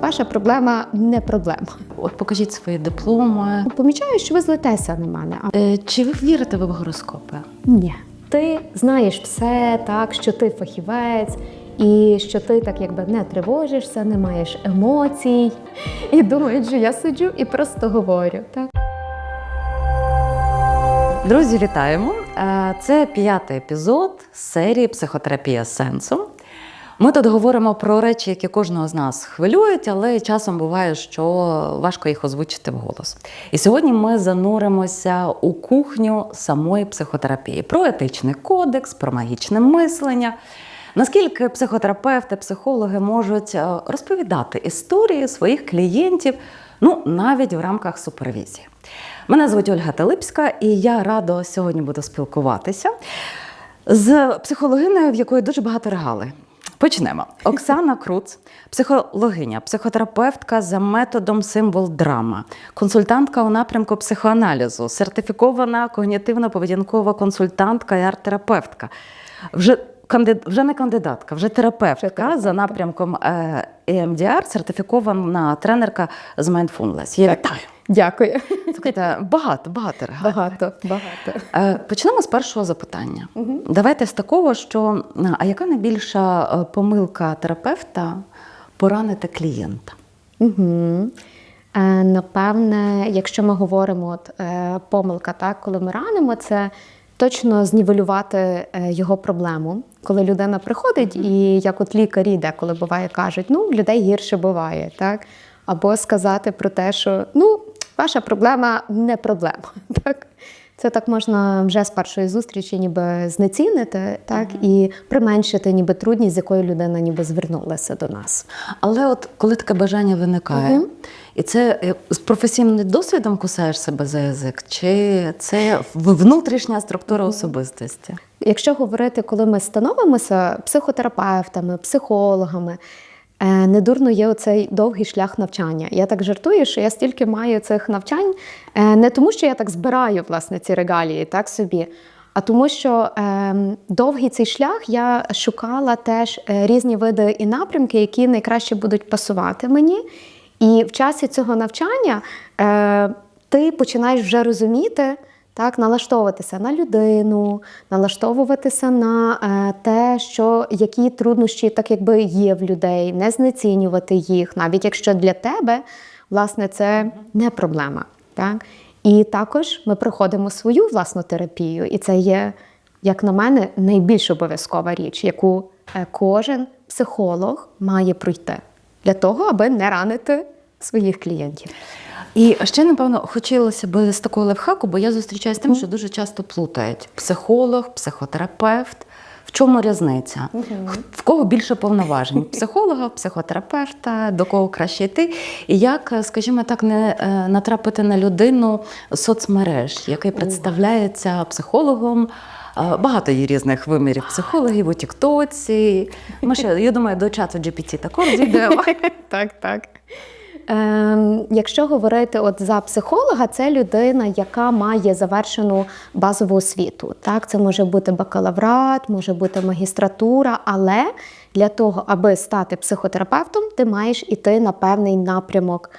ваша проблема не проблема. От покажіть свої дипломи. Помічаю, що ви злитеся на мене. Чи ви вірите ви в гороскопи? Ні. Ти знаєш все, так, що ти фахівець, і що ти так якби не тривожишся, не маєш емоцій. І думають, що я сиджу і просто говорю. Так? Друзі, вітаємо! Це 5-й епізод серії «Психотерапія з сенсом». Ми тут говоримо про речі, які кожного з нас хвилюють, але часом буває, що важко їх озвучити вголос. І сьогодні ми зануримося у кухню самої психотерапії. Про етичний кодекс, про магічне мислення. Наскільки психотерапевти, психологи можуть розповідати історії своїх клієнтів, навіть в рамках супервізії. Мене звуть Ольга Телипська, і я рада сьогодні буду спілкуватися з психологинею, в якої дуже багато регалій. Почнемо. Оксана Круц, психологиня, психотерапевтка за методом символ-драма, консультантка у напрямку психоаналізу, сертифікована когнітивно-поведінкова консультантка і арт-терапевтка. Вже не кандидатка, вже терапевтка за напрямком EMDR, сертифікована тренерка з Mindfulness. Я вітаю. Дякую. Слухайте, багато регалій. Багато. Почнемо з першого запитання. Давайте з такого, що а яка найбільша помилка терапевта поранити клієнта? Напевне, якщо ми говоримо помилка, так, коли ми ранимо, це точно знівелювати його проблему. Коли людина приходить і як от лікарі деколи буває кажуть, людей гірше буває, так? Або сказати про те, що ваша проблема не проблема. Так? Це так можна вже з першої зустрічі ніби знецінити, так? І применшити ніби трудність, з якою людина ніби звернулася до нас. Але от коли таке бажання виникає, і це з професійним досвідом кусаєш себе за язик, чи це внутрішня структура особистості? Якщо говорити, коли ми становимося психотерапевтами, психологами, недурно є оцей довгий шлях навчання. Я так жартую, що я стільки маю цих навчань, не тому, що я так збираю, власне, ці регалії, так собі, а тому, що довгий цей шлях я шукала теж різні види і напрямки, які найкраще будуть пасувати мені. І в часі цього навчання ти починаєш вже розуміти, так, налаштовуватися на людину, налаштовуватися на те, які труднощі так якби є в людей, не знецінювати їх, навіть якщо для тебе, власне, це не проблема. Так? І також ми проходимо свою власну терапію, і це є, як на мене, найбільш обов'язкова річ, яку кожен психолог має пройти для того, аби не ранити своїх клієнтів. І ще, напевно, хотілося б з такого лайфхаку, бо я зустрічаюся з тим, що дуже часто плутають психолог, психотерапевт. В чому різниця? В кого більше повноважень? Психолога, психотерапевта, до кого краще йти? І як, скажімо так, не натрапити на людину соцмереж, який представляється психологом? Багато є різних вимірів психологів у тіктоці. Ми ще, я думаю, до чату GPT також дійдемо. Так. Якщо говорити за психолога, це людина, яка має завершену базову освіту. Так? Це може бути бакалаврат, може бути магістратура, але для того, аби стати психотерапевтом, ти маєш іти на певний напрямок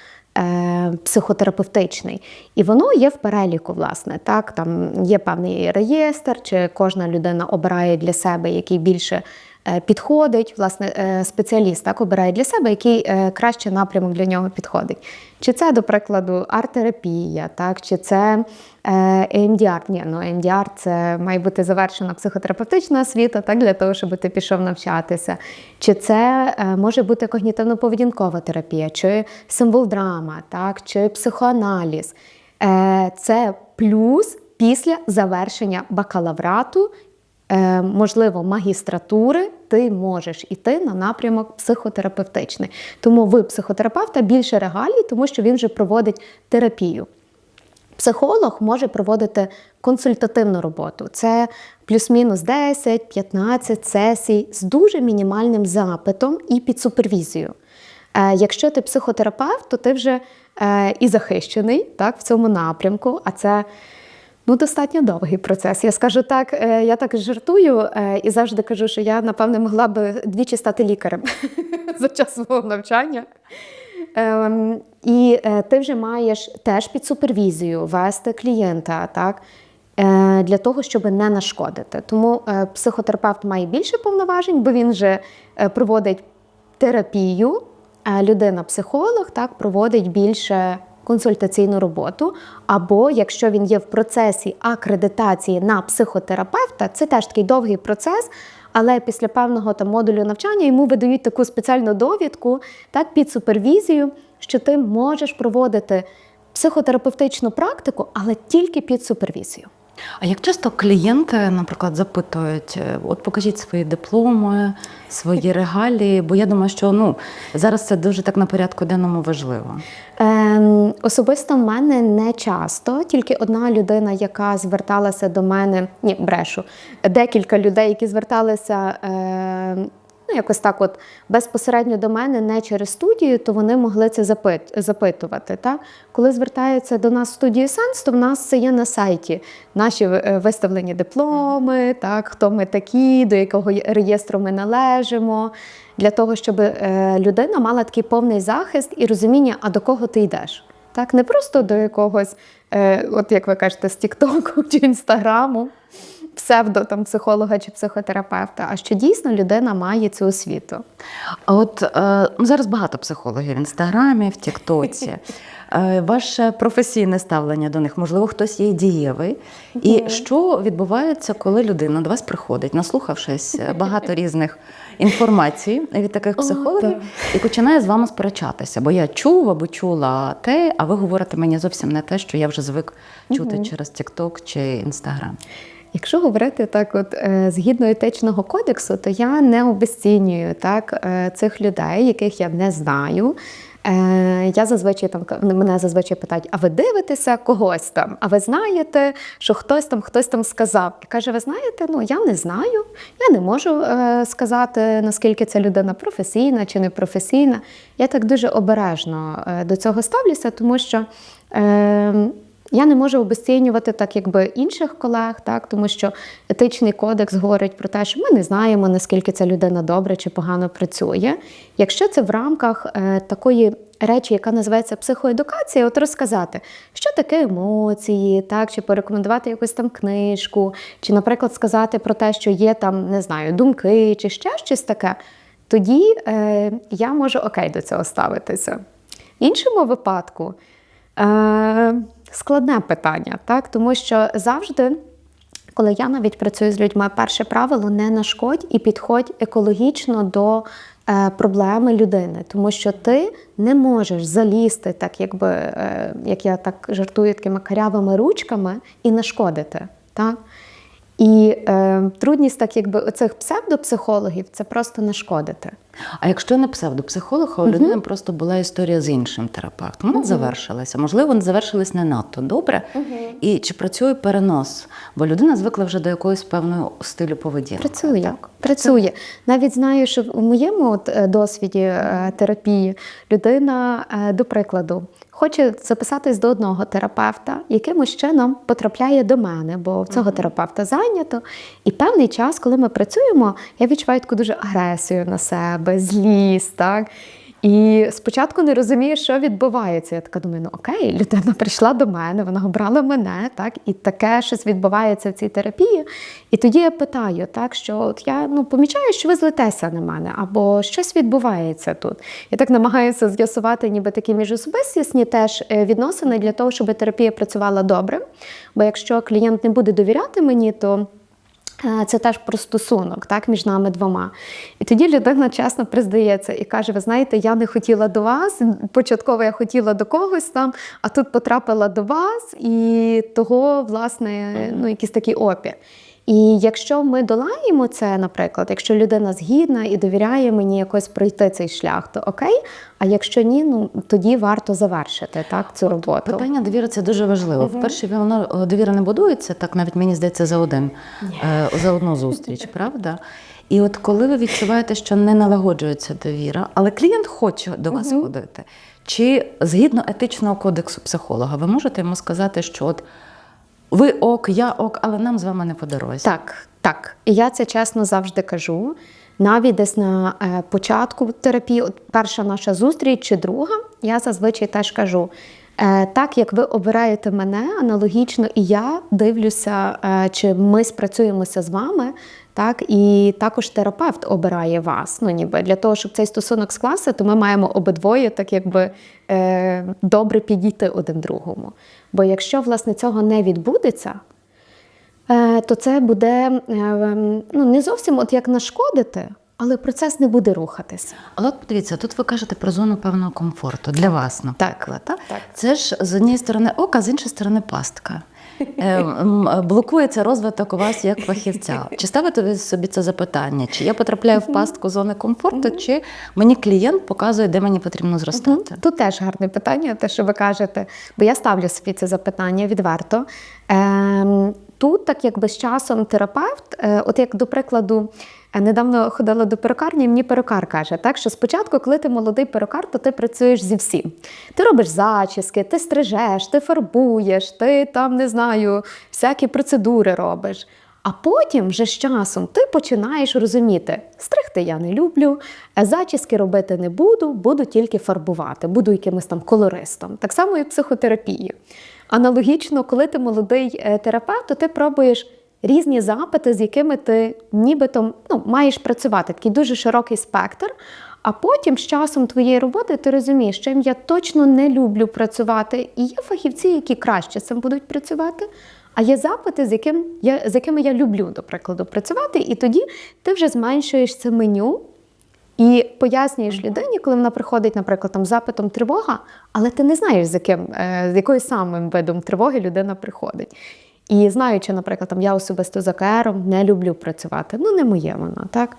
психотерапевтичний. І воно є в переліку, власне. Так? Там є певний реєстр, чи кожна людина обирає для себе, який більше підходить, власне, спеціаліст так, обирає для себе, який краще напрямок для нього підходить. Чи це, до прикладу, арт-терапія, так, чи це EMDR. EMDR – це має бути завершена психотерапевтична освіта, так, для того, щоб ти пішов навчатися. Чи це може бути когнітивно-поведінкова терапія, чи символ-драма, так, чи психоаналіз. Це плюс після завершення бакалаврату, можливо, магістратури, ти можеш іти на напрямок психотерапевтичний. Тому в психотерапевта більше регалій, тому що він вже проводить терапію. Психолог може проводити консультативну роботу. Це плюс-мінус 10-15 сесій з дуже мінімальним запитом і під супервізією. Якщо ти психотерапевт, то ти вже і захищений так, в цьому напрямку, а це достатньо довгий процес. Я скажу так, я так жартую і завжди кажу, що я, напевне, могла би двічі стати лікарем за час свого навчання. І ти вже маєш теж під супервізією вести клієнта, так? Для того, щоб не нашкодити. Тому психотерапевт має більше повноважень, бо він вже проводить терапію, а людина-психолог так, проводить більше консультаційну роботу. Або якщо він є в процесі акредитації на психотерапевта, це теж такий довгий процес, але після певного там модулю навчання йому видають таку спеціальну довідку так, під супервізію, що ти можеш проводити психотерапевтичну практику, але тільки під супервізією. А як часто клієнти, наприклад, запитують, от покажіть свої дипломи, свої регалії, бо я думаю, що зараз це дуже так на порядку денному важливо. Особисто в мене не часто, тільки одна людина, яка зверталася до мене, декілька людей, які зверталися якось так от безпосередньо до мене, не через студію, то вони могли це запитувати. Так? Коли звертаються до нас в студію Сенс, то в нас це є на сайті. Наші виставлені дипломи, так, хто ми такі, до якого реєстру ми належимо, для того, щоб людина мала такий повний захист і розуміння, а до кого ти йдеш. Так? Не просто до якогось, от як ви кажете, з Тіктоку чи Інстаграму, псевдо-психолога чи психотерапевта, а що дійсно людина має цю освіту. А от зараз багато психологів в Інстаграмі, в Тіктоці. Ваше професійне ставлення до них, можливо, хтось є дієвий. І що відбувається, коли людина до вас приходить, наслухавшись багато різних інформацій від таких психологів, і починає з вами сперечатися? Бо я чув або чула те, а ви говорите мені зовсім не те, що я вже звик чути через Тікток чи Інстаграм. Якщо говорити так, от згідно етичного кодексу, то я не обесцінюю так цих людей, яких я не знаю. Я зазвичай мене зазвичай питають: а ви дивитеся когось там? А ви знаєте, що хтось там сказав? І каже: ви знаєте, я не знаю, я не можу сказати, наскільки ця людина професійна чи не професійна. Я так дуже обережно до цього ставлюся, тому що я не можу обесцінювати так, якби інших колег, так, тому що етичний кодекс говорить про те, що ми не знаємо, наскільки ця людина добре чи погано працює. Якщо це в рамках такої речі, яка називається психоедукація, от розказати, що таке емоції, так, чи порекомендувати якусь там книжку, чи, наприклад, сказати про те, що є там, не знаю, думки, чи ще щось таке, тоді я можу окей до цього ставитися. В іншому випадку складне питання, так? Тому що завжди, коли я навіть працюю з людьми, перше правило – не нашкодь і підходь екологічно до проблеми людини. Тому що ти не можеш залізти, так якби, як я так жартую, такими карявими ручками і нашкодити. Так? І трудність так, якби, оцих псевдопсихологів – це просто нашкодити. А якщо не псевдопсихолог, а у людини просто була історія з іншим терапевтом, вона завершилася. Можливо, вона завершилась не надто добре. І чи працює перенос? Бо людина звикла вже до якогось певного стилю поведінки. Працює. Навіть знаю, що в моєму досвіді терапії людина, до прикладу, хоче записатись до одного терапевта, якимось чином потрапляє до мене, бо в цього терапевта зайнято. І певний час, коли ми працюємо, я відчуваю таку дуже агресію на себе, злість, так? І спочатку не розумію, що відбувається. Я така думаю, окей, людина прийшла до мене, вона обрала мене, так? І таке щось відбувається в цій терапії. І тоді я питаю, так, що от я помічаю, що ви злитеся на мене, або щось відбувається тут. Я так намагаюся з'ясувати ніби такі міжособистісні теж відносини для того, щоб терапія працювала добре. Бо якщо клієнт не буде довіряти мені, то це теж про стосунок, так, між нами двома. І тоді людина чесно признається і каже: ви знаєте, я не хотіла до вас, початково я хотіла до когось там, а тут потрапила до вас, і того, власне, якийсь такий опір. І якщо ми долаємо це, наприклад, якщо людина згідна і довіряє мені якось пройти цей шлях, то окей, а якщо ні, тоді варто завершити так, цю роботу. Питання довіри – це дуже важливо. Вперше довіра не будується, так навіть мені здається, за одну зустріч, правда? І от коли ви відчуваєте, що не налагоджується довіра, але клієнт хоче до вас ходити, чи згідно етичного кодексу психолога, ви можете йому сказати, що от ви ок, я ок, але нам з вами не по дорозі? Так. І я це чесно завжди кажу. навіть десь на початку терапії, от перша наша зустріч чи друга, я зазвичай теж кажу, так як ви обираєте мене, аналогічно і я дивлюся, чи ми спрацюємося з вами, так, і також терапевт обирає вас. Ну, ніби для того, щоб цей стосунок склався, то ми маємо обидвоє так якби добре підійти один другому. Бо якщо, власне, цього не відбудеться, то це буде ну, не зовсім от як нашкодити, але процес не буде рухатися. Але от подивіться, тут ви кажете про зону певного комфорту для вас, наприклад. Так. Так. Це ж з однієї сторони ока, з іншої сторони пастка. Блокується розвиток у вас як фахівця. Чи ставите ви собі це запитання? Чи я потрапляю в пастку зони комфорту, чи мені клієнт показує, де мені потрібно зростати? Тут теж гарне питання, те, що ви кажете, бо я ставлю собі це запитання відверто. Тут, так якби з часом терапевт, от як до прикладу, недавно ходила до перукарні, мені перукар каже, так, що спочатку, коли ти молодий перукар, то ти працюєш зі всім. Ти робиш зачіски, ти стрижеш, ти фарбуєш, ти там, не знаю, всякі процедури робиш. А потім вже з часом ти починаєш розуміти, стригти я не люблю, зачіски робити не буду, буду тільки фарбувати, буду якимось там колористом. Так само і в психотерапії. Аналогічно, коли ти молодий терапевт, то ти пробуєш різні запити, з якими ти нібито маєш працювати. Такий дуже широкий спектр. А потім з часом твоєї роботи ти розумієш, чим я точно не люблю працювати. І є фахівці, які краще з цим будуть працювати. А є запити, з якими я люблю, до прикладу, працювати. І тоді ти вже зменшуєш це меню і пояснюєш людині, коли вона приходить, наприклад, там, з запитом тривога, але ти не знаєш, з якою самим видом тривоги людина приходить. І знаючи, наприклад, там, я особисто за КРом не люблю працювати, не моє воно, так?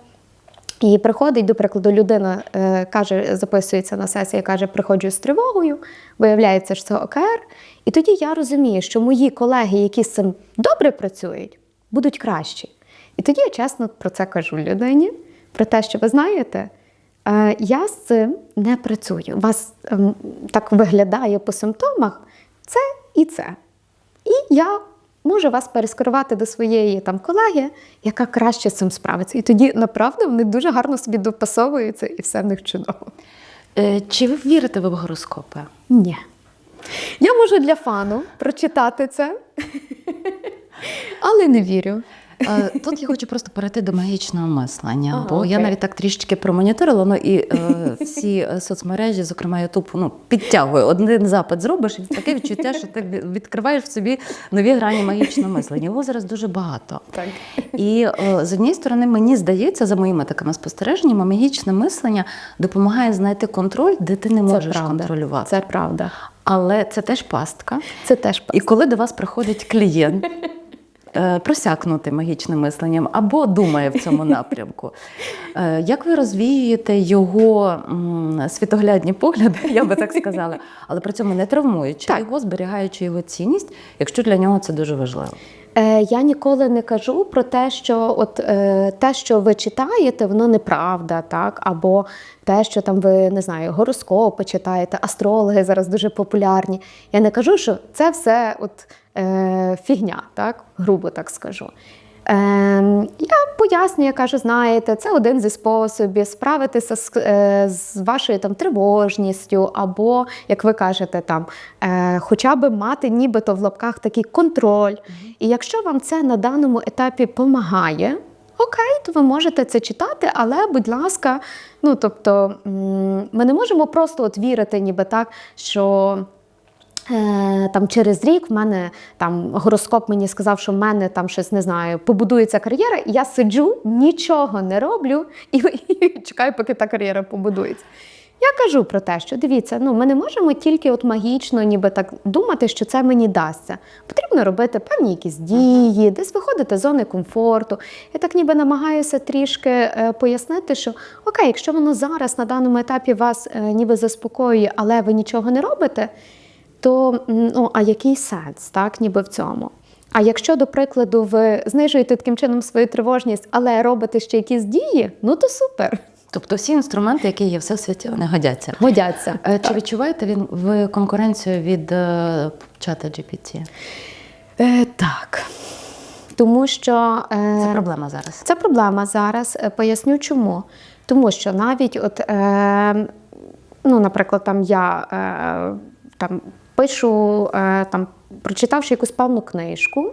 І приходить, до прикладу, людина каже, записується на сесію, каже, приходжу з тривогою, виявляється, що це ОКР. І тоді я розумію, що мої колеги, які з цим добре працюють, будуть кращі. І тоді я чесно про це кажу людині, про те, що ви знаєте, я з цим не працюю. У вас так виглядає по симптомах це і це. І я можу вас перескерувати до своєї там колеги, яка краще з цим справиться. І тоді, направду, вони дуже гарно собі допасовуються і все в них чудово. Чи ви вірите ви в гороскопи? Ні. Я можу для фану прочитати це, але не вірю. Тут я хочу просто перейти до магічного мислення, бо я навіть так трішечки промоніторила, і всі соцмережі, зокрема YouTube, підтягує. Один запит зробиш, і таке відчуття, що ти відкриваєш в собі нові грані магічного мислення. Його зараз дуже багато. Так. І з однієї сторони, мені здається, за моїми такими спостереженнями, магічне мислення допомагає знайти контроль, де ти не можеш контролювати. Це правда. Але це теж пастка. Це теж пастка. І коли до вас приходить клієнт, просякнути магічним мисленням або думає в цьому напрямку. Як ви розвіюєте його світоглядні погляди, я би так сказала, але при цьому не травмуючи його, зберігаючи його цінність, якщо для нього це дуже важливо? Я ніколи не кажу про те, що те, що ви читаєте, воно неправда, так? Або те, що там ви, не знаю, гороскопи читаєте, астрологи зараз дуже популярні. Я не кажу, що це все фігня, так? Грубо так скажу. Я пояснюю, я кажу, знаєте, це один зі способів справитися з вашою там тривожністю, або, як ви кажете, там, хоча б мати нібито в лапках такий контроль. І якщо вам це на даному етапі допомагає, окей, то ви можете це читати, але, будь ласка, ми не можемо просто вірити ніби так, що там через рік в мене там гороскоп мені сказав, що в мене там щось, не знаю, побудується кар'єра, і я сиджу, нічого не роблю і чекаю, поки та кар'єра побудується. Я кажу про те, що дивіться, ми не можемо тільки магічно ніби так думати, що це мені дасться. Потрібно робити певні якісь дії, десь виходити з зони комфорту. Я так ніби намагаюся трішки пояснити, що окей, якщо воно зараз на даному етапі вас ніби заспокоює, але ви нічого не робите, то, а який сенс, так, ніби в цьому? А якщо, до прикладу, ви знижуєте таким чином свою тривожність, але робите ще якісь дії, то супер. Тобто всі інструменти, які є в всесвіті, вони годяться? Годяться. Чи відчуваєте ви конкуренцію від чата GPT? Так. Тому що Це проблема зараз. це проблема зараз. Поясню чому. Тому що навіть наприклад, там я там пишу, прочитавши якусь певну книжку,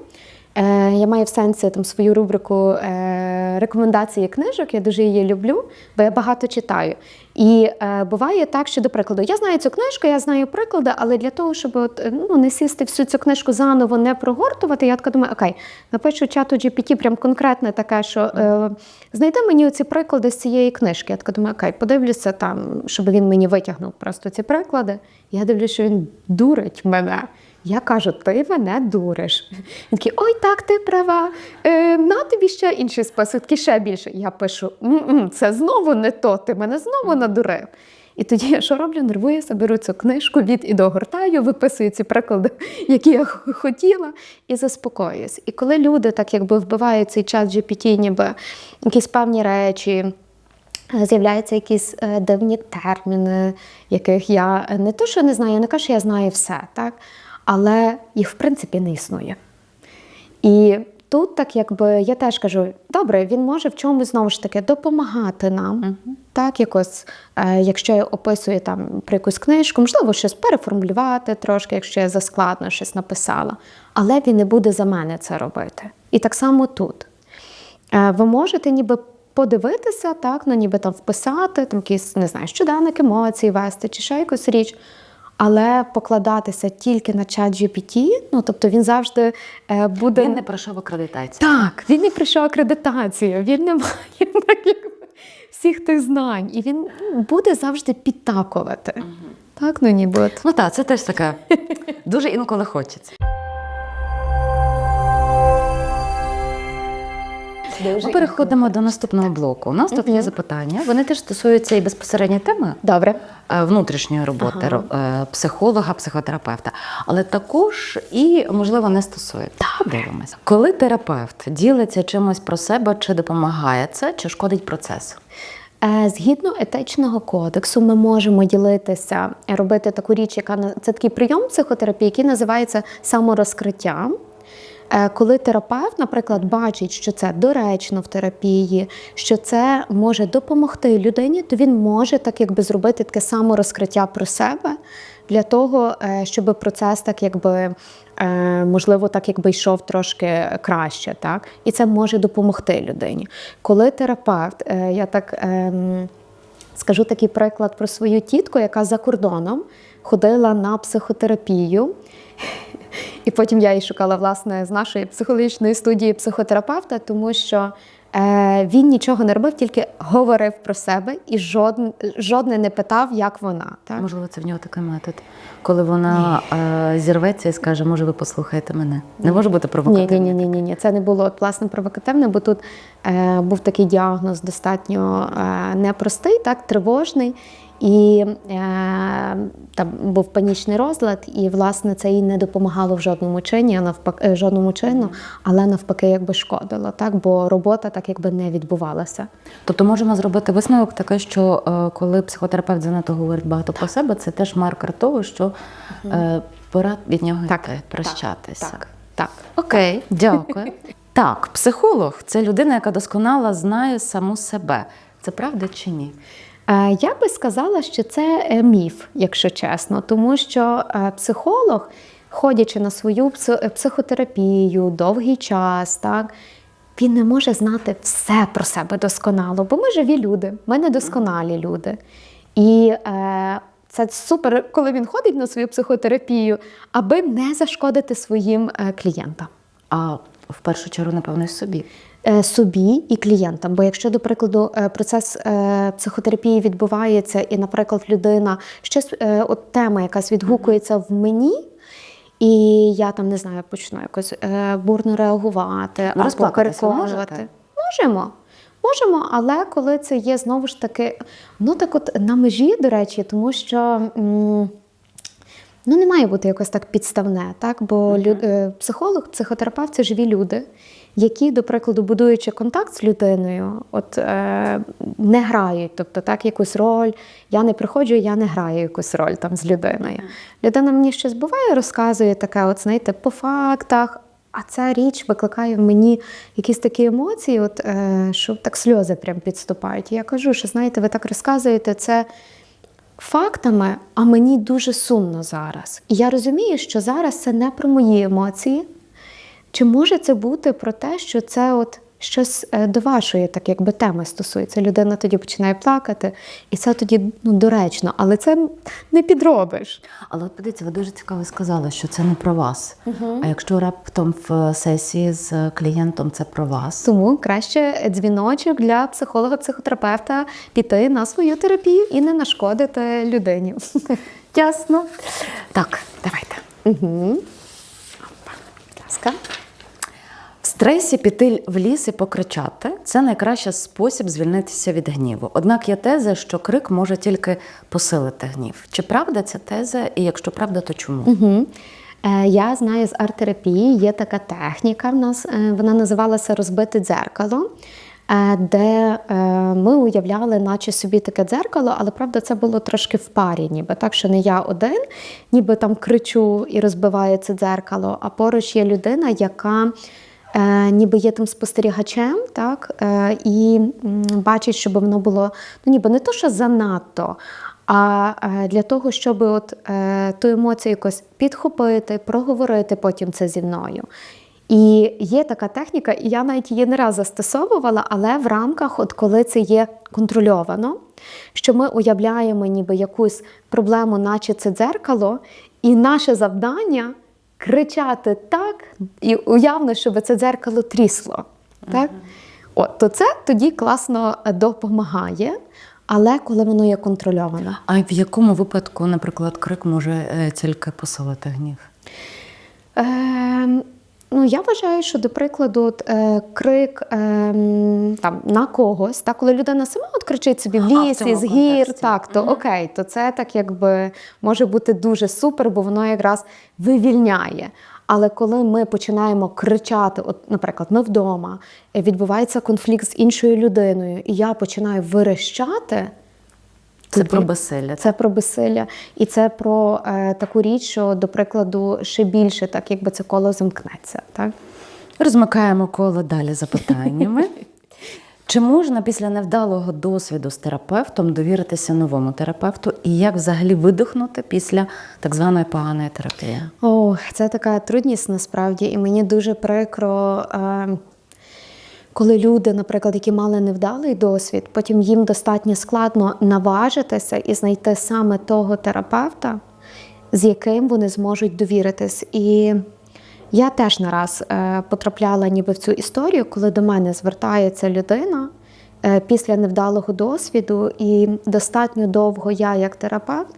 я маю в сенсі там свою рубрику рекомендації книжок, я дуже її люблю, бо я багато читаю. І буває так, що, до прикладу, я знаю цю книжку, я знаю приклади, але для того, щоб не сісти всю цю книжку заново, не прогортувати, я така думаю, окей, напишу чату GPT прям конкретне таке, що знайди мені оці приклади з цієї книжки. Я така думаю, окей, подивлюся там, щоб він мені витягнув просто ці приклади. Я дивлюся, що він дурить мене. Я кажу, ти мене дуриш. Він такий, ой, так, ти права, на тобі ще інші список, такий ще більше. Я пишу, це знову не то, ти мене знову надурив. І тоді я що роблю? Нервуюся, беру цю книжку, від і до гортаю, виписую ці приклади, які я хотіла, і заспокоююсь. І коли люди так якби вбивають цей чат GPT, ніби якісь певні речі, з'являються якісь дивні терміни, яких я не то, що не знаю, я не кажу, що я знаю все, так? Але їх, в принципі, не існує. І тут, так якби, я теж кажу, добре, він може в чомусь, знову ж таки, допомагати нам. Так, якось, якщо я описую там про якусь книжку, можливо, щось переформулювати трошки, якщо я заскладно щось написала. Але він не буде за мене це робити. І так само тут. Ви можете ніби подивитися, так, ніби там вписати, там якийсь, не знаю, щоденник емоцій вести, чи ще якусь річ. Але покладатися тільки на чат GPT, тобто він завжди буде... Він не пройшов акредитацію. Так, він не пройшов акредитацію, він не має всіх тих знань. І він буде завжди підтакувати. Так, ніби от. Ну так, це теж таке. Дуже інколи хочеться. Ми переходимо до наступного блоку. У нас тут є запитання. Вони теж стосуються і безпосередньо теми Добре. Внутрішньої роботи психолога, психотерапевта. Але також і, можливо, не стосується. Подивимося. Коли терапевт ділиться чимось про себе, чи допомагає це, чи шкодить процесу? Згідно етичного кодексу ми можемо ділитися, робити таку річ, це такий прийом психотерапії, який називається саморозкриттям. Коли терапевт, наприклад, бачить, що це доречно в терапії, що це може допомогти людині, то він може так якби зробити таке саморозкриття про себе для того, щоб процес так якби, можливо, так якби йшов трошки краще, так? І це може допомогти людині. Коли терапевт, я так скажу такий приклад про свою тітку, яка за кордоном ходила на психотерапію. І потім я її шукала, власне, з нашої психологічної студії психотерапевта, тому що він нічого не робив, тільки говорив про себе і жодне не питав, як вона. Так? Можливо, це в нього такий метод. Коли вона зірветься і скаже, може, ви послухаєте мене. Не може бути провокативним? Ні. Це не було, власне, провокативне, бо тут був такий діагноз достатньо непростий, так, тривожний. І там був панічний розлад, і, власне, це їй не допомагало в жодному чині, але навпаки якби шкодило, так? Бо робота так якби не відбувалася. Тобто можемо зробити висновок такий, що коли психотерапевт занадто говорить багато про себе, це теж маркер того, що пора від нього йти, прощатися. Так. Окей, дякую. Так, психолог – це людина, яка досконало знає саму себе. Це правда чи ні? Я би сказала, що це міф, якщо чесно, тому що психолог, ходячи на свою психотерапію довгий час, так, він не може знати все про себе досконало, бо ми живі люди, ми недосконалі люди. І це супер, коли він ходить на свою психотерапію, аби не зашкодити своїм клієнтам. А в першу чергу, напевно, і собі. Собі і клієнтам. Бо якщо, до прикладу, процес психотерапії відбувається і, наприклад, людина, щось, тема якась відгукується в мені, і я там, не знаю, почну якось бурно реагувати, або переконувати. Можемо, але коли це є, знову ж таки, так от на межі, до речі, тому що не має бути якось так підставне, так? Бо психолог, психотерапевт – це живі люди, які, до прикладу, будуючи контакт з людиною, не грають, тобто так, якусь роль. Я не приходжу, я не граю якусь роль там з людиною. Людина мені щось буває, розказує таке, знаєте, по фактах, А ця річ викликає в мені якісь такі емоції, що так сльози прям підступають. І я кажу, що знаєте, ви так розказуєте це фактами, а мені дуже сумно зараз. І я розумію, що зараз це не про мої емоції. Чи може це бути про те, що це щось до вашої так якби теми стосується? Людина тоді починає плакати, і це тоді доречно, але це не підробиш. Але от подивіться, ви дуже цікаво сказали, що це не про вас. А якщо раптом в сесії з клієнтом це про вас? Тому краще дзвіночок для психолога-психотерапевта піти на свою терапію і не нашкодити людині. Ясно. Так, давайте. Будь ласка. В стресі піти в ліс і покричати – це найкращий спосіб звільнитися від гніву. Однак є теза, що крик може тільки посилити гнів. Чи правда ця теза? І якщо правда, то чому? Я знаю з арт-терапії, є така техніка в нас, вона називалася «розбите дзеркало», де ми уявляли наче собі таке дзеркало, але, правда, це було трошки в парі, ніби так, що не я один, ніби там кричу і розбиваю це дзеркало, а поруч є людина, яка ніби є тим спостерігачем, так, і бачить, щоб воно було, ніби не то, що занадто, а для того, щоб ту емоцію якось підхопити, проговорити потім це зі мною. І є така техніка, і я навіть її не раз застосовувала, але в рамках, коли це є контрольовано, що ми уявляємо ніби якусь проблему, наче це дзеркало, і наше завдання – кричати так, і уявно, щоб це дзеркало трісло. Так? То це тоді класно допомагає, але коли воно є контрольовано. А в якому випадку, наприклад, крик може тільки посилити гнів? Я вважаю, що, до прикладу, крик на когось, так, коли людина сама кричить собі в лісі, з гір, так, то окей, то це так якби може бути дуже супер, бо воно якраз вивільняє. Але коли ми починаємо кричати, наприклад, ми вдома, відбувається конфлікт з іншою людиною, і я починаю верещати, це про безсилля. Це про безсилля. І це про таку річ, що, до прикладу, ще більше, так якби це коло замкнеться. Так? Розмикаємо коло далі запитаннями. Чи можна після невдалого досвіду з терапевтом довіритися новому терапевту? І як взагалі видихнути після так званої поганої терапії? Це така трудність насправді. І мені дуже прикро, коли люди, наприклад, які мали невдалий досвід, потім їм достатньо складно наважитися і знайти саме того терапевта, з яким вони зможуть довіритись. І я теж не раз потрапляла ніби в цю історію, коли до мене звертається людина після невдалого досвіду, і достатньо довго я, як терапевт,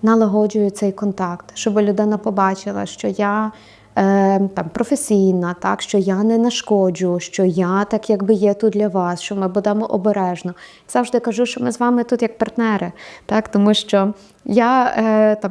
налагоджую цей контакт, щоб людина побачила, що я професійна, так, що я не нашкоджу, що я так якби є тут для вас, що ми будемо обережно. Завжди кажу, що ми з вами тут як партнери, так, тому що я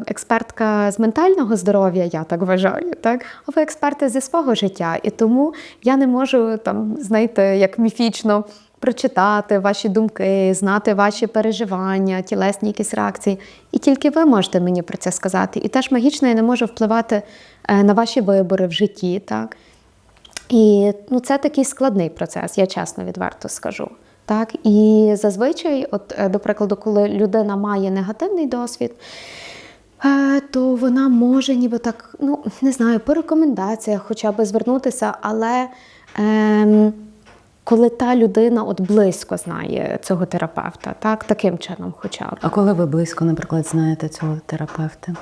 експертка з ментального здоров'я, я так вважаю, так, а ви експерти зі свого життя, і тому я не можу знаєте, як міфічно прочитати ваші думки, знати ваші переживання, тілесні якісь реакції. І тільки ви можете мені про це сказати. І теж магічно я не можу впливати на ваші вибори в житті. Так? І це такий складний процес, я чесно відверто скажу. Так? І зазвичай, до прикладу, коли людина має негативний досвід, то вона може ніби так, не знаю, по рекомендаціях хоча б звернутися, але коли та людина близько знає цього терапевта, так, таким чином хоча б. А коли ви близько, наприклад, знаєте цього терапевта?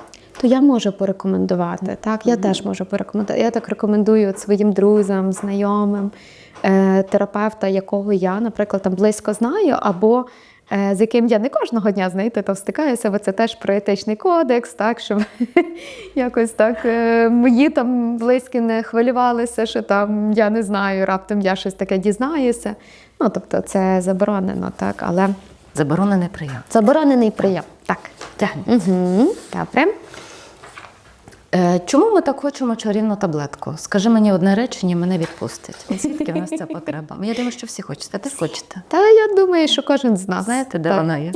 То я можу порекомендувати, так, я теж можу порекомендувати. Я так рекомендую своїм друзям, знайомим, терапевта, якого я, наприклад, близько знаю, або з яким я не кожного дня, знаєте, стикаюся, бо це теж про етичний кодекс, так, щоб якось так мої близькі не хвилювалися, що я не знаю, раптом я щось таке дізнаюся. Тобто це заборонено, так, але... Заборонений прийом. Заборонений прийом, так. Добре. Чому ми так хочемо чарівну таблетку? Скажи мені одне речення, мене відпустить. Звідки в нас ця потреба? Я думаю, що всі хочете. Теж хочете? Та я думаю, що кожен з нас. Знаєте, де вона є?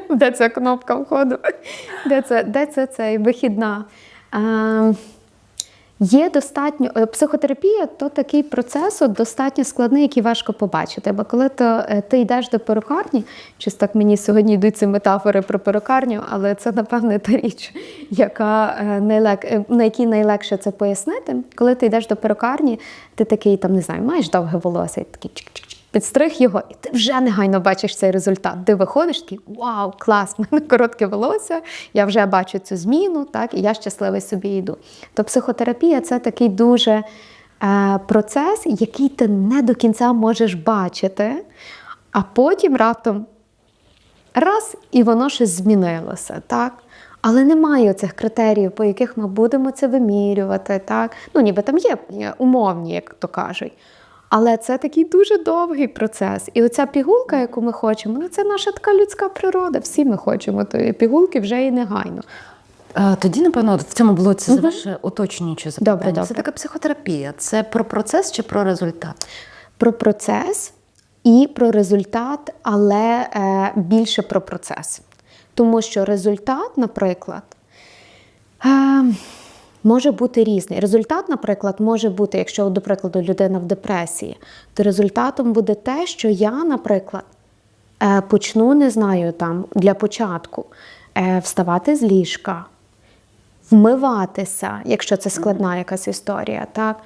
Де ця кнопка входу? Де це цей вихідна? Є достатньо психотерапія то такий процес достатньо складний, який важко побачити. Бо коли ти йдеш до перукарні, щось так мені сьогодні йдуть ці метафори про перукарню, але це напевне та річ, на якій найлегше це пояснити. Коли ти йдеш до перукарні, ти такий там не знаю, маєш довге волосся, і такий чик-чик-чик, підстриг його, і ти вже негайно бачиш цей результат. Ти виходиш, такий вау, клас, в мене коротке волосся, я вже бачу цю зміну, так, і я щасливий собі йду. То психотерапія – це такий дуже процес, який ти не до кінця можеш бачити, а потім раптом раз, і воно щось змінилося, так? Але немає цих критеріїв, по яких ми будемо це вимірювати, так? Ну, ніби там є умовні, як то кажуть. Але це такий дуже довгий процес. І оця пігулка, яку ми хочемо, ну, це наша така людська природа. Всі ми хочемо тої пігулки вже і негайно. Тоді, напевно, в цьому блоці ваше уточнююче запитання. Добре. Це така психотерапія. Це про процес чи про результат? Про процес і про результат, але більше про процес. Тому що результат, наприклад, може бути різний. Результат, наприклад, може бути, якщо, до прикладу, людина в депресії, то результатом буде те, що я, наприклад, почну, не знаю, там, для початку, вставати з ліжка, вмиватися, якщо це складна якась історія, так?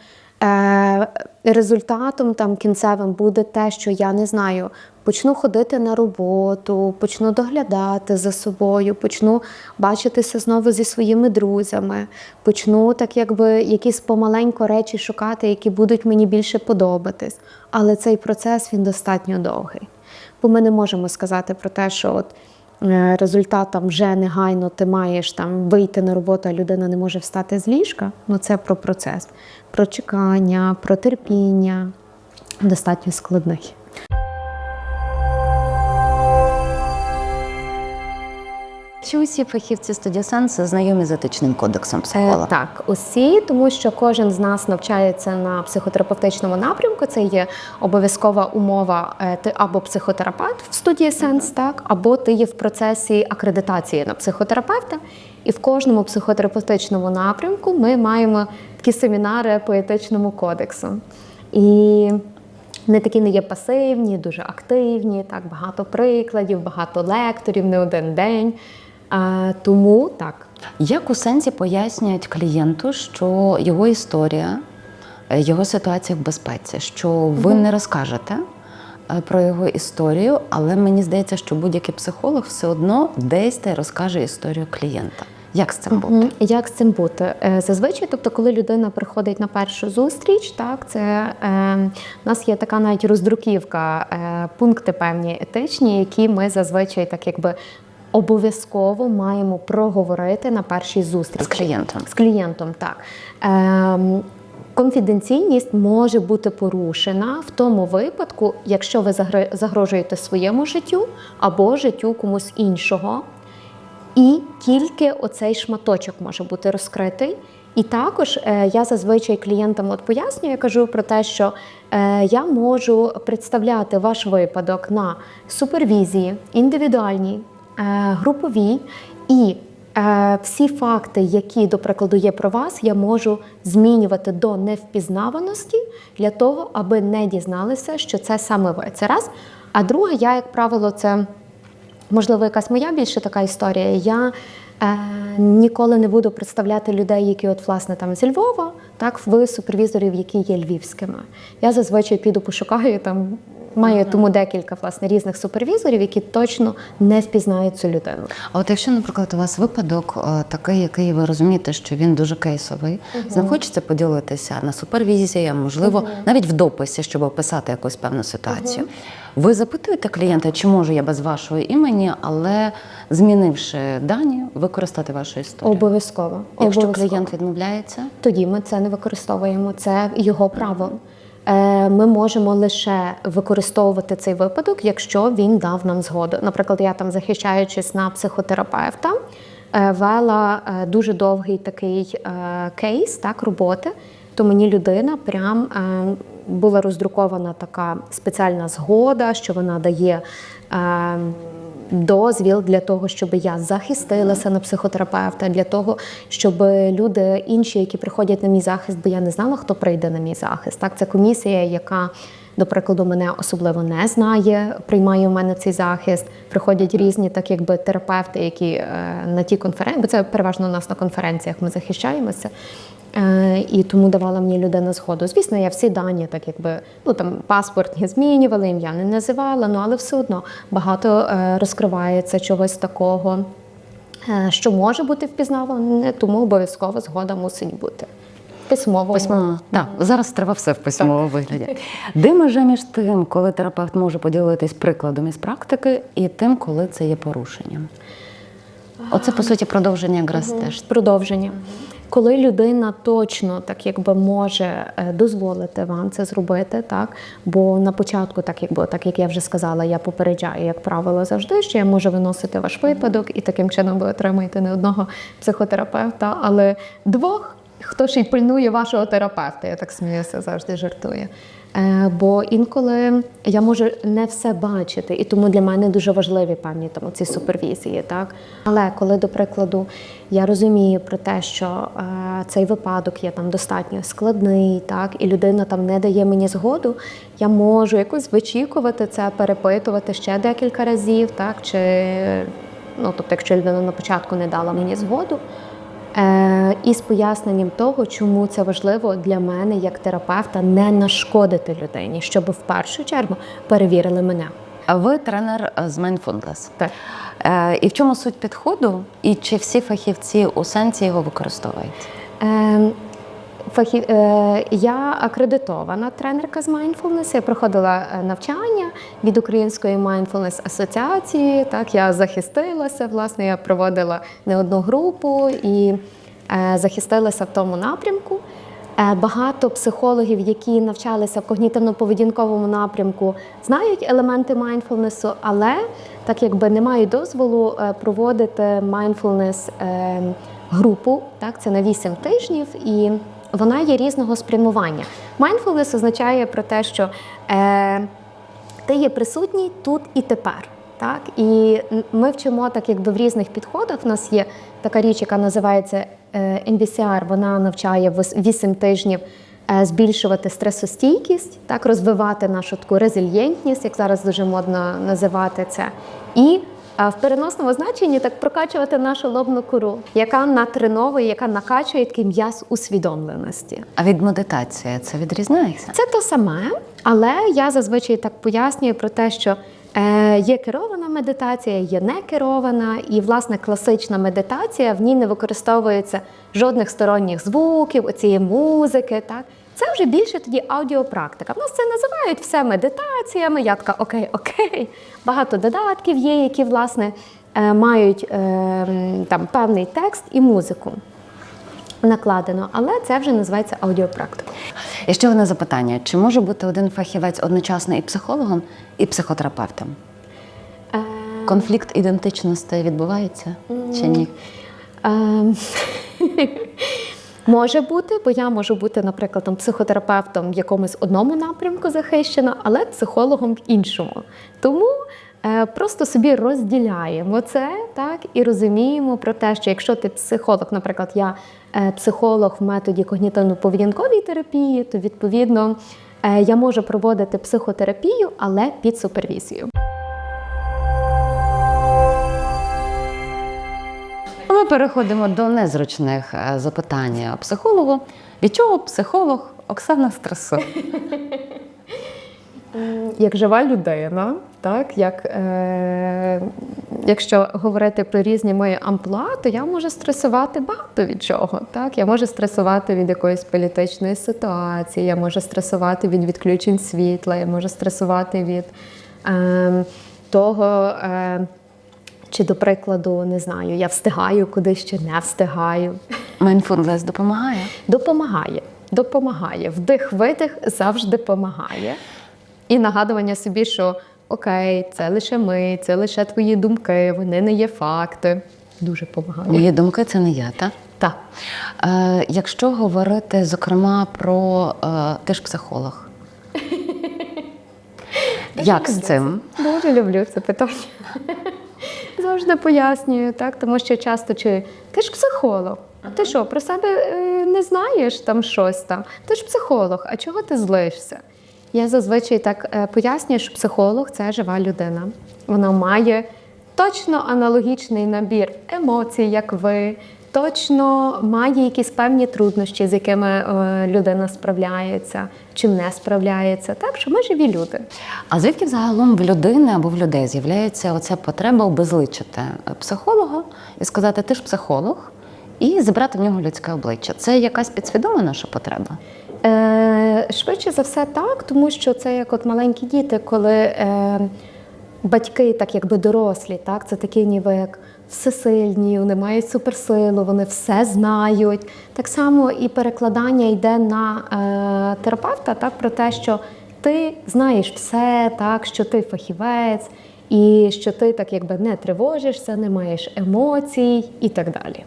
Результатом там кінцевим буде те, що я, не знаю, почну ходити на роботу, почну доглядати за собою, почну бачитися знову зі своїми друзями, почну так якби якісь помаленько речі шукати, які будуть мені більше подобатись. Але цей процес, він достатньо довгий. Бо ми не можемо сказати про те, що от результат там вже негайно ти маєш там вийти на роботу, а людина не може встати з ліжка. Ну це про процес, про чекання, про терпіння. Достатньо складний. Чи усі фахівці студії Сенс знайомі з етичним кодексом психолога? Так, усі, тому що кожен з нас навчається на психотерапевтичному напрямку. Це є обов'язкова умова, ти або психотерапевт в студії Сенс, так, або ти є в процесі акредитації на психотерапевта. І в кожному психотерапевтичному напрямку ми маємо такі семінари по етичному кодексу. І не такі не є пасивні, дуже активні, так, багато прикладів, багато лекторів, не один день. Тому так. Як у Сенсі пояснюють клієнту, що його історія, його ситуація в безпеці, що ви не розкажете про його історію, але мені здається, що будь-який психолог все одно десь та й розкаже історію клієнта. Як з цим бути? Як з цим бути? Зазвичай, тобто, коли людина приходить на першу зустріч, так, це у нас є така навіть роздруківка, пункти певні етичні, які ми зазвичай так якби обов'язково маємо проговорити на першій зустрічі. З клієнтом? З клієнтом, так. Конфіденційність може бути порушена в тому випадку, якщо ви загрожуєте своєму життю або життю комусь іншого. І тільки оцей шматочок може бути розкритий. І також я зазвичай клієнтам пояснюю, я кажу про те, що я можу представляти ваш випадок на супервізії, індивідуальній, груповій, і всі факти, які, до прикладу, є про вас, я можу змінювати до невпізнаваності для того, аби не дізналися, що це саме ви. Це раз. А друге, я, як правило, це, можливо, якась моя більше така історія. Я ніколи не буду представляти людей, які от, власне, там зі Львова, так, в супервізорів, які є львівськими. Я зазвичай піду пошукаю, там, маю тому декілька, власне, різних супервізорів, які точно не впізнають цю людину. А от якщо, наприклад, у вас випадок такий, який ви розумієте, що він дуже кейсовий, з ним хочеться поділитися на супервізії, а можливо, навіть в дописі, щоб описати якусь певну ситуацію. Ви запитуєте клієнта, чи можу я без вашого імені, але змінивши дані, використати вашу історію? Обов'язково. Якщо клієнт відмовляється? Тоді ми це не використовуємо, це його право. Ми можемо лише використовувати цей випадок, якщо він дав нам згоду. Наприклад, я там, захищаючись на психотерапевта, вела дуже довгий такий кейс, так, роботи, то мені людина прям була роздрукована така спеціальна згода, що вона дає дозвіл для того, щоб я захистилася на психотерапевта, для того, щоб люди інші, які приходять на мій захист, бо я не знала, хто прийде на мій захист. Так, це комісія, яка, до прикладу, мене особливо не знає, приймає в мене цей захист. Приходять різні, так якби терапевти, які на ті конференції, бо це переважно у нас на конференціях ми захищаємося. І тому давала мені людина згоду. Звісно, я всі дані, так якби, ну там паспорт не змінювала, ім'я не називала, ну але все одно багато розкривається чогось такого, що може бути впізнаване, тому обов'язково згода мусить бути. Письмово. Так, зараз треба все в письмовому вигляді. Де межа між тим, коли терапевт може поділитись прикладом із практики, і тим, коли це є порушенням? Оце, по суті, продовження якраз теж. Продовження. Коли людина точно так якби може дозволити вам це зробити, так, бо на початку, так як я вже сказала, я попереджаю, як правило, завжди, що я можу виносити ваш випадок, і таким чином ви отримаєте не одного психотерапевта, але двох, хто ще й пильнує вашого терапевта, я так сміюся, завжди жартую. Бо інколи я можу не все бачити, і тому для мене дуже важливі певні там ці супервізії. Так? Але коли, до прикладу, я розумію про те, що цей випадок є там достатньо складний, так, і людина там не дає мені згоду, я можу якось вичікувати це, перепитувати ще декілька разів, так, чи, ну, тобто, якщо людина на початку не дала мені згоду, і з поясненням того, чому це важливо для мене, як терапевта, не нашкодити людині, щоб в першу чергу перевірили мене. А ви тренер з Mindfulness. Так. І в чому суть підходу? І чи всі фахівці у сенсі його використовують? Я акредитована тренерка з Mindfulness. Я проходила навчання від Української Mindfulness асоціації. Так, я захистилася, власне, я проводила не одну групу і захистилася в тому напрямку. Багато психологів, які навчалися в когнітивно-поведінковому напрямку, знають елементи mindfulness, але так якби не мають дозволу проводити mindfulness групу, так, це на 8 тижнів, і вона є різного спрямування. Mindfulness означає про те, що ти є присутній тут і тепер. Так? І ми вчимо так якби в різних підходах. У нас є така річ, яка називається NBCR, вона навчає 8 тижнів збільшувати стресостійкість, так, розвивати нашу таку резильєнтність, як зараз дуже модно називати це. І в переносному значенні так прокачувати нашу лобну кору, яка натреновує, яка накачує такий м'яз усвідомленості. А від медитації це відрізняється? Це те саме, але я зазвичай так пояснюю про те, що є керована медитація, є не керована, і, власне, класична медитація, в ній не використовується жодних сторонніх звуків, оцієї музики, так? Це вже більше тоді аудіопрактика. В нас це називають все медитаціями, я така окей. Багато додатків є, які, власне, мають там певний текст і музику накладено, але це вже називається аудіопрактика. І ще одне запитання. Чи може бути один фахівець одночасно і психологом, і психотерапевтом? Конфлікт ідентичностей відбувається чи ні? Може бути, бо я можу бути, наприклад, психотерапевтом в якомусь одному напрямку захищена, але психологом в іншому. Тому просто собі розділяємо це, так, і розуміємо про те, що якщо ти психолог, наприклад, я психолог в методі когнітивно-поведінкової терапії, то, відповідно, я можу проводити психотерапію, але під супервізією. Ми переходимо до незручних запитань психологу. Від чого психолог Оксана стресує? Як жива людина, так, якщо говорити про різні мої амплуа, то я можу стресувати багато від чого. Так? Я можу стресувати від якоїсь політичної ситуації, я можу стресувати від відключень світла, я можу стресувати від того, чи, до прикладу, не знаю, я встигаю кудись чи не встигаю. Mindfulness допомагає? Допомагає. Вдих-видих завжди допомагає. І нагадування собі, що окей, це лише ми, це лише твої думки, вони не є факти. Дуже допомагає. Мої думки – це не я, так? Так. Якщо говорити, зокрема, про ти ж психолог. Як з цим? Дуже люблю це питання. Завжди пояснюю, так, тому що часто чую, ти ж психолог, а ти що, про себе не знаєш там щось там? Ти ж психолог, а чого ти злишся? Я зазвичай так пояснюю, що психолог – це жива людина. Вона має точно аналогічний набір емоцій, як ви, точно має якісь певні труднощі, з якими людина справляється, чим не справляється. Так що ми живі люди. А звідки взагалом в людини або в людей з'являється оця потреба обезличити психолога і сказати, ти ж психолог, і забрати в нього людське обличчя? Це якась підсвідома наша потреба? Швидше за все так, тому що це як от маленькі діти, коли батьки так якби дорослі, так, це такі ніби як всесильні, вони мають суперсилу, вони все знають. Так само і перекладання йде на терапевта, так, про те, що ти знаєш все, так, що ти фахівець, і що ти так якби не тривожишся, не маєш емоцій і так далі.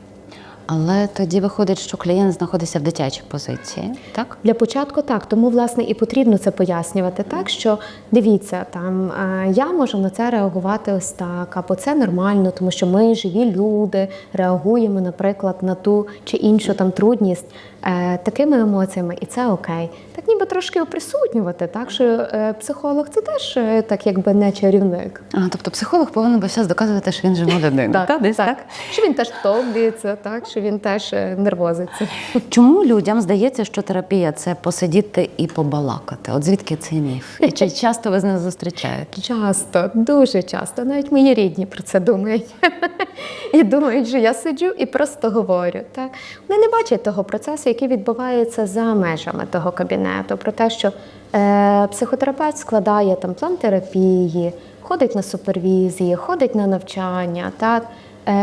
Але тоді виходить, що клієнт знаходиться в дитячій позиції, так? Для початку так, тому власне і потрібно це пояснювати так, що дивіться, там я можу на це реагувати ось так, або це нормально, тому що ми живі люди, реагуємо, наприклад, на ту чи іншу там трудність такими емоціями, і це окей. Так ніби трошки оприсутнювати, так, що психолог це теж так якби не чарівник. Тобто психолог повинен весь час доказувати, що він жива людина. Так? Що він теж втомлюється, так, що він теж нервозиться. Чому людям здається, що терапія – це посидіти і побалакати? От звідки цей міф? І чи часто ви з ним зустрічаєте? Часто, дуже часто. Навіть мої рідні про це думають. І думають, що я сиджу і просто говорю. Так? Вони не бачать того процесу, який відбувається за межами того кабінету. Про те, що психотерапевт складає там план терапії, ходить на супервізії, ходить на навчання. Так?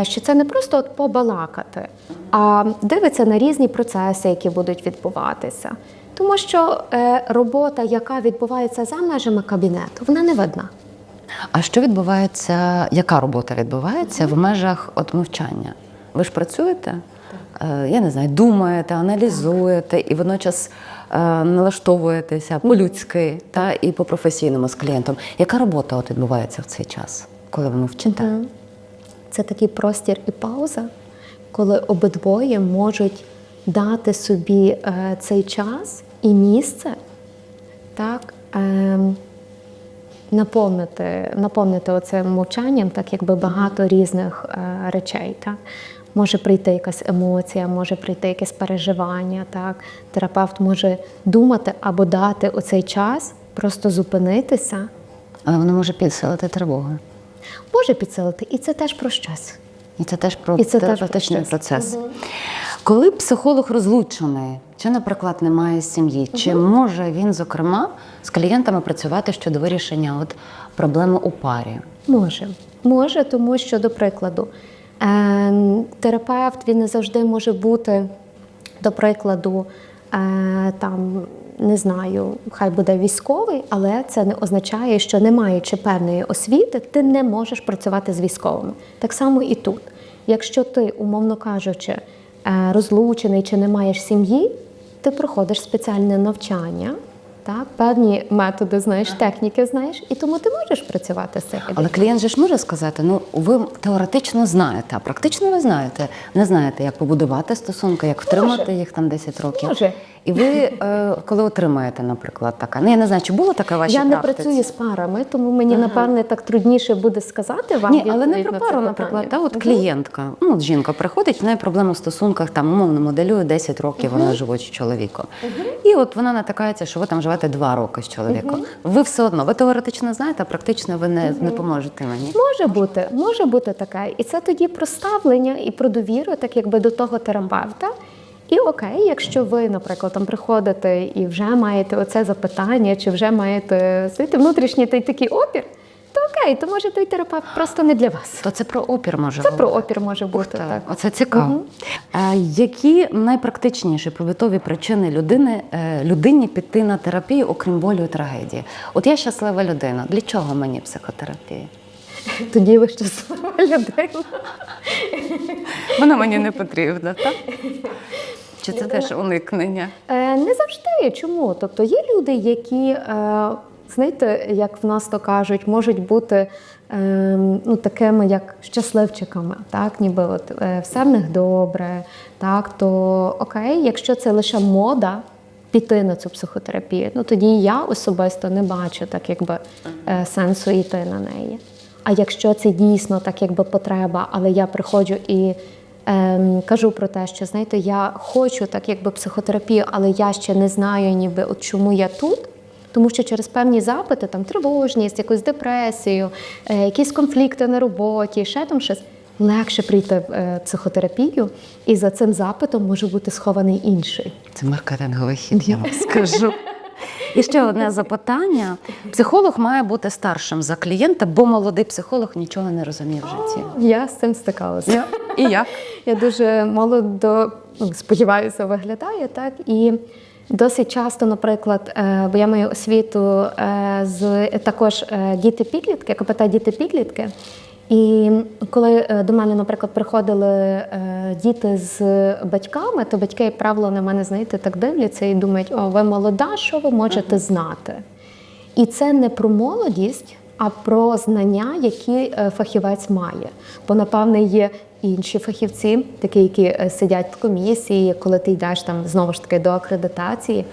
Що це не просто от побалакати, а дивиться на різні процеси, які будуть відбуватися. Тому що робота, яка відбувається за межами кабінету, вона не видна. А що відбувається, яка робота відбувається в межах от мовчання? Ви ж працюєте, я не знаю, думаєте, аналізуєте і водночас налаштовуєтеся по-людськи та і по-професійному з клієнтом. Яка робота от відбувається в цей час, коли ви мовчите? Це такий простір і пауза, коли обидвоє можуть дати собі цей час і місце, так, наповнити оцим мовчанням, так якби багато різних речей. Так. Може прийти якась емоція, може прийти якесь переживання. Так. Терапевт може думати або дати оцей час, просто зупинитися. Але воно може підсилити тривогу. Може підсилити, і це теж про щось. І це теж про терапевтичний процес. Коли психолог розлучений, чи, наприклад, немає сім'ї, чи може він, зокрема, з клієнтами працювати щодо вирішення от проблеми у парі? Може, тому що, до прикладу, терапевт, він не завжди може бути, до прикладу, там, не знаю, хай буде військовий, але це не означає, що не маючи певної освіти, ти не можеш працювати з військовими. Так само і тут. Якщо ти, умовно кажучи, розлучений чи не маєш сім'ї, ти проходиш спеціальне навчання, так, певні методи знаєш, техніки знаєш, і тому ти можеш працювати з цим. Але клієнт же ж може сказати, ну, ви теоретично знаєте, а практично ви знаєте. Не знаєте, як побудувати стосунки, як втримати їх там 10 років. Може. І ви, коли отримаєте, наприклад, таке, ну, я не знаю, чи було таке в вашій практиці? Я не працюю з парами, тому мені, напевне, так трудніше буде сказати вам. Ні, але не відповідь про на це пару, питання. наприклад, та, от клієнтка, ну, от жінка приходить, в неї проблема в стосунках, там, умовно моделює 10 років, вона живуть з чоловіком. І от вона натикається, що ви там живете 2 роки з чоловіком. Ви все одно, ви теоретично знаєте, а практично ви не поможете мені. Може бути таке. І це тоді про ставлення і про довіру, так якби до того терапевта. І окей, якщо ви, наприклад, там приходите і вже маєте оце запитання, чи вже маєте внутрішній такий опір, то окей, то може той терапевт просто не для вас. То це про опір може Це бути. про опір може бути, так. Оце цікаво. Які найпрактичніші побутові причини людині піти на терапію, окрім болю і трагедії? От я щаслива людина. Для чого мені психотерапія? Тоді ви щаслива людина. Вона мені не потрібна, так? Чи це теж уникнення? Не завжди. Чому? Тобто є люди, які знаєте, як в нас то кажуть, можуть бути такими як щасливчиками, так, ніби от все в них добре, так, то окей, якщо це лише мода піти на цю психотерапію, тоді я особисто не бачу так якби сенсу йти на неї. А якщо це дійсно так якби потреба, але я приходжу і кажу про те, що, знаєте, я хочу так якби психотерапію, але я ще не знаю ніби от чому я тут, тому що через певні запити, там тривожність, якусь депресію, якісь конфлікти на роботі, ще там щось, легше прийти в психотерапію, і за цим запитом може бути схований інший. Це маркетинговий хід, я вам скажу. І ще одне запитання. Психолог має бути старшим за клієнта, бо молодий психолог нічого не розуміє в житті. Я з цим стикалася. І як? Я дуже молодо, сподіваюся, виглядаю, так, і досить часто, наприклад, бо я маю освіту з також діти-підлітки, КПТ діти-підлітки. І коли до мене, наприклад, приходили діти з батьками, то батьки, як правило, на мене, знаєте, так дивляться і думають, о, ви молода, що ви можете знати? І це не про молодість, а про знання, які фахівець має. Бо, напевне, є інші фахівці, такі, які сидять в комісії, коли ти йдеш там, знову ж таки, до акредитації,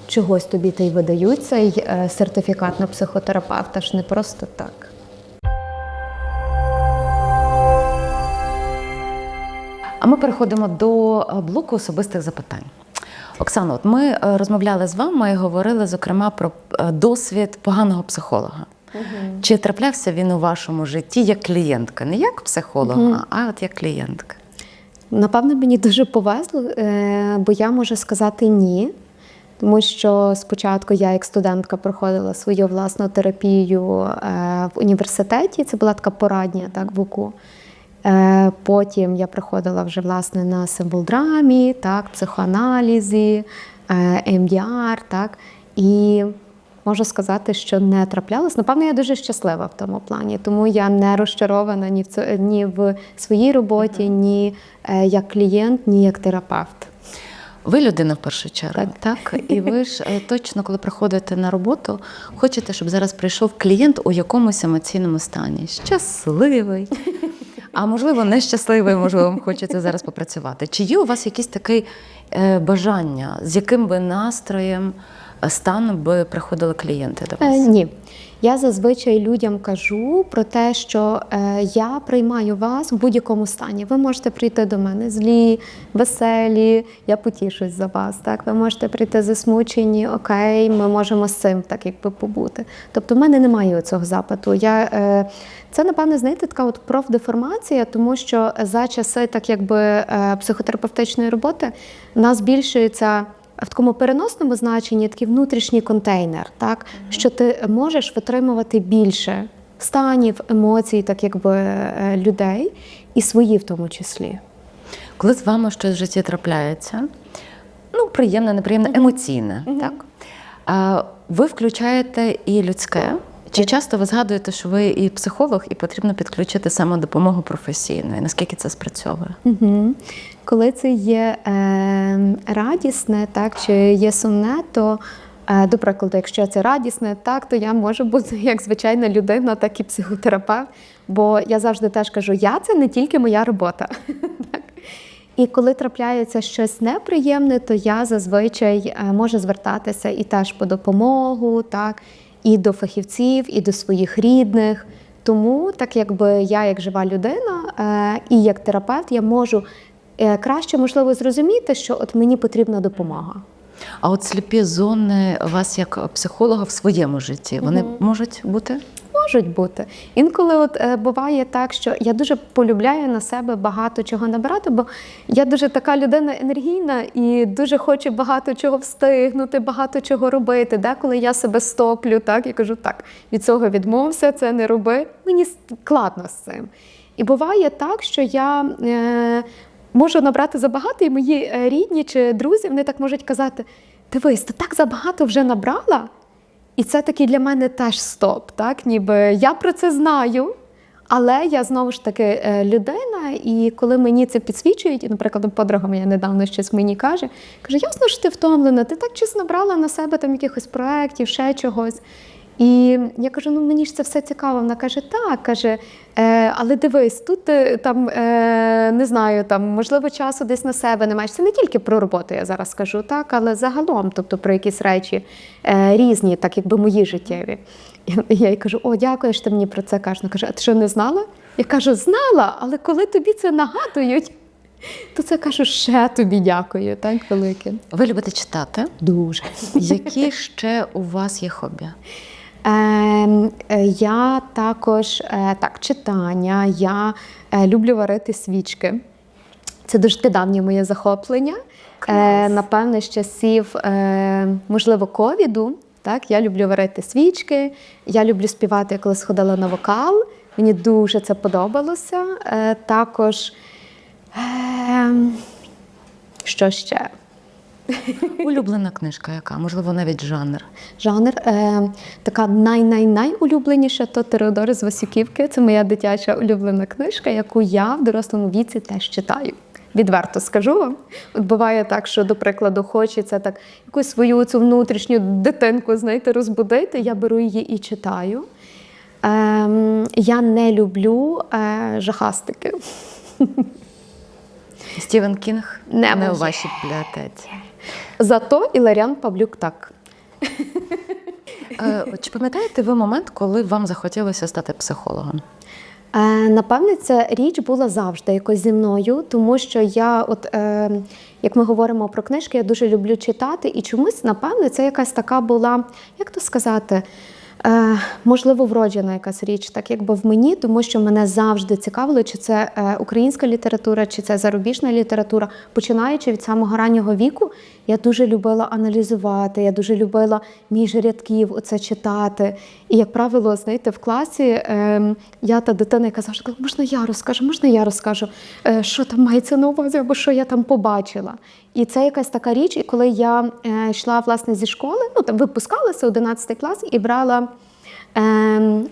чогось тобі й видають цей сертифікат на психотерапевта, ж не просто так. А ми переходимо до блоку особистих запитань. Оксано, от ми розмовляли з вами і говорили, зокрема, про досвід поганого психолога. Чи траплявся він у вашому житті як клієнтка? Не як психолога, а от як клієнтка? Напевно, мені дуже повезло, бо я можу сказати ні. Тому що спочатку я як студентка проходила свою власну терапію в університеті, це була така порадня, так, в УКУ. Потім я приходила вже, власне, на символ-драмі, так, психоаналізі, МДР, так, і можу сказати, що не траплялось. Напевно, я дуже щаслива в тому плані, тому я не розчарована ні в своїй роботі, ні як клієнт, ні як терапевт. Ви людина в першу чергу, так? І ви ж точно, коли приходите на роботу, хочете, щоб зараз прийшов клієнт у якомусь емоційному стані. Щасливий. А можливо, нещасливий, можливо, вам хочеться зараз попрацювати. Чи є у вас якісь таке бажання, з яким би настроєм, станом би приходили клієнти до вас? Ні. Я зазвичай людям кажу про те, що я приймаю вас в будь-якому стані. Ви можете прийти до мене злі, веселі, я потішусь за вас. Так? Ви можете прийти засмучені, окей, ми можемо з цим так якби побути. Тобто в мене немає цього запиту. Це, напевне, знаєте, така от профдеформація, тому що за часи так якби психотерапевтичної роботи у нас збільшується в такому переносному значенні такий внутрішній контейнер, так? Що ти можеш витримувати більше станів, емоцій, так якби людей, і свої в тому числі. Коли з вами щось в житті трапляється, приємне, неприємне, емоційне, так? Ви включаєте і людське. Чи часто ви згадуєте, що ви і психолог, і потрібно підключити самодопомогу професійну? І наскільки це спрацьовує? Коли це є радісне, так, чи є сумне, то, до прикладу, якщо це радісне, так, то я можу бути як звичайна людина, так і психотерапевт. Бо я завжди теж кажу, це не тільки моя робота. І коли трапляється щось неприємне, то я зазвичай можу звертатися і теж по допомогу, так, і до фахівців, і до своїх рідних. Тому, так якби я як жива людина і як терапевт, я можу краще, можливо, зрозуміти, що от мені потрібна допомога. А от сліпі зони вас як психолога в своєму житті, вони можуть бути? Можуть бути. Інколи от буває так, що я дуже полюбляю на себе багато чого набирати, бо я дуже така людина енергійна і дуже хочу багато чого встигнути, багато чого робити. Деколи я себе стоплю, так, і кажу, так, від цього відмовся, це не роби. Мені складно з цим. І буває так, що я можу набрати забагато, і мої рідні чи друзі, вони так можуть казати, дивись, ти так забагато вже набрала, і це таки для мене теж стоп, так? Ніби я про це знаю, але я знову ж таки людина, і коли мені це підсвічують, і, наприклад, подруга моя недавно щось мені каже, ясно, що ти втомлена, ти так чесно брала на себе там якихось проєктів, ще чогось. І я кажу, ну мені ж це все цікаво. Вона каже, так, каже, але дивись, тут там, не знаю, там, можливо, часу десь на себе не маєш. Це не тільки про роботу, я зараз скажу, так, але загалом, тобто про якісь речі різні, так якби мої життєві. І я їй кажу, о, дякую, що ти мені про це кажеш. Вона каже, а ти що, не знала? Я кажу, знала, але коли тобі це нагадують, то це кажу, ще тобі дякую, так, велике. Ви любите читати? Дуже. Які ще у вас є хобі? Я також так, читання, я люблю варити свічки. Це дуже давнє моє захоплення. Напевне, з часів, можливо, ковіду. Так, я люблю варити свічки, я люблю співати, я коли сходила на вокал. Мені дуже це подобалося. Також, що ще? Улюблена книжка яка? Можливо, навіть жанр? Жанр. Така найулюбленіша то Теодор з Васюківки. Це моя дитяча улюблена книжка, яку я в дорослому віці теж читаю. Відверто скажу вам. От буває так, що, до прикладу, хочеться так якусь свою цю внутрішню дитинку, знаєте, розбудити. Я беру її і читаю. Я не люблю жахастики. Стівен Кінг Не у можу. вашій бібліотеці. Зато Іларіон Павлюк так. Чи пам'ятаєте ви момент, коли вам захотілося стати психологом? Напевне, ця річ була завжди якось зі мною, тому що я, як ми говоримо про книжки, я дуже люблю читати, і чомусь, напевне, це якась така була, як то сказати, можливо, вроджена якась річ, так якби в мені, тому що мене завжди цікавило, чи це українська література, чи це зарубіжна література. Починаючи від самого раннього віку, я дуже любила аналізувати, я дуже любила між рядків оце читати. І, як правило, знаєте, в класі я та дитина, яка завжди казала, можна я розкажу, що там мається на увазі, або що я там побачила. І це якась така річ, і коли я йшла, власне, зі школи, ну, там випускалася 11 клас і брала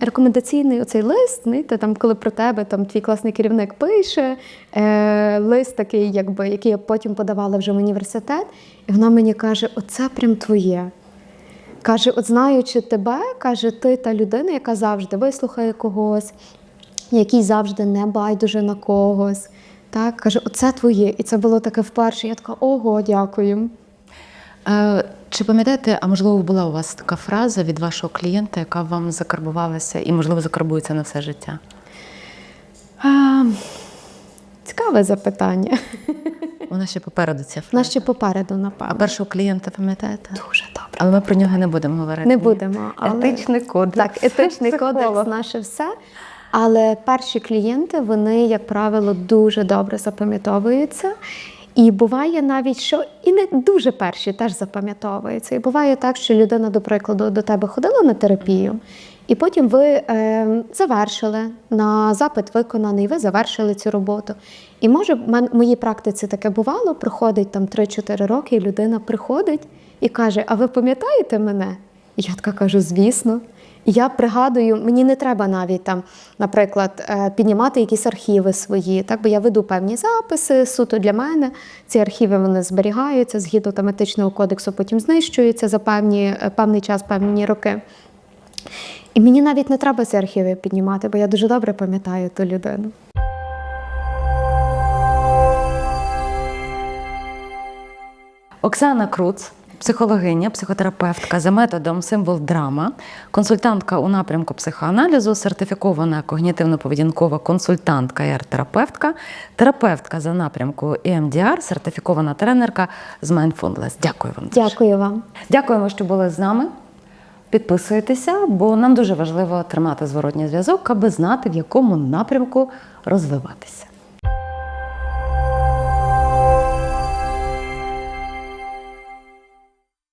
рекомендаційний оцей лист, знаєте, там, коли про тебе там твій класний керівник пише, лист такий, якби, який я потім подавала вже в університет, і вона мені каже, оце прям твоє. Каже, от знаючи тебе, каже, ти та людина, яка завжди вислухає когось, який завжди не байдуже на когось. Так, каже, оце твоє. І це було таке вперше. Я така, ого, дякую. Чи пам'ятаєте, а можливо була у вас така фраза від вашого клієнта, яка вам закарбувалася і, можливо, закарбується на все життя? Цікаве запитання. Вона ще попереду ця фраза. Вона ще попереду, напевно. А першого клієнта пам'ятаєте? Дуже добре. Але ми про нього не будемо говорити. Не будемо. Але... Етичний кодекс. Так, етичний кодекс, наше все. Але перші клієнти, вони, як правило, дуже добре запам'ятовуються. І буває навіть, що і не дуже перші теж запам'ятовуються. І буває так, що людина, до прикладу, до тебе ходила на терапію, і потім ви завершили, на запит виконаний, ви завершили цю роботу. І може, в моїй практиці таке бувало, проходить там 3-4 роки, і людина приходить і каже, а ви пам'ятаєте мене? І я така кажу, звісно. І я пригадую, мені не треба навіть там, наприклад, піднімати якісь архіви свої, так, бо я веду певні записи суто для мене. Ці архіви вони зберігаються, згідно там етичного кодексу, потім знищуються за певний час, певні роки. І мені навіть не треба ці архіви піднімати, бо я дуже добре пам'ятаю ту людину. Оксана Круц, психологиня, психотерапевтка за методом символ-драма, консультантка у напрямку психоаналізу, сертифікована когнітивно-поведінкова консультантка і арт-терапевтка, терапевтка за напрямку EMDR, сертифікована тренерка з Mindfulness. Дякую вам дуже. Дякую вам. Дякуємо, що були з нами. Підписуйтеся, бо нам дуже важливо тримати зворотній зв'язок, аби знати, в якому напрямку розвиватися.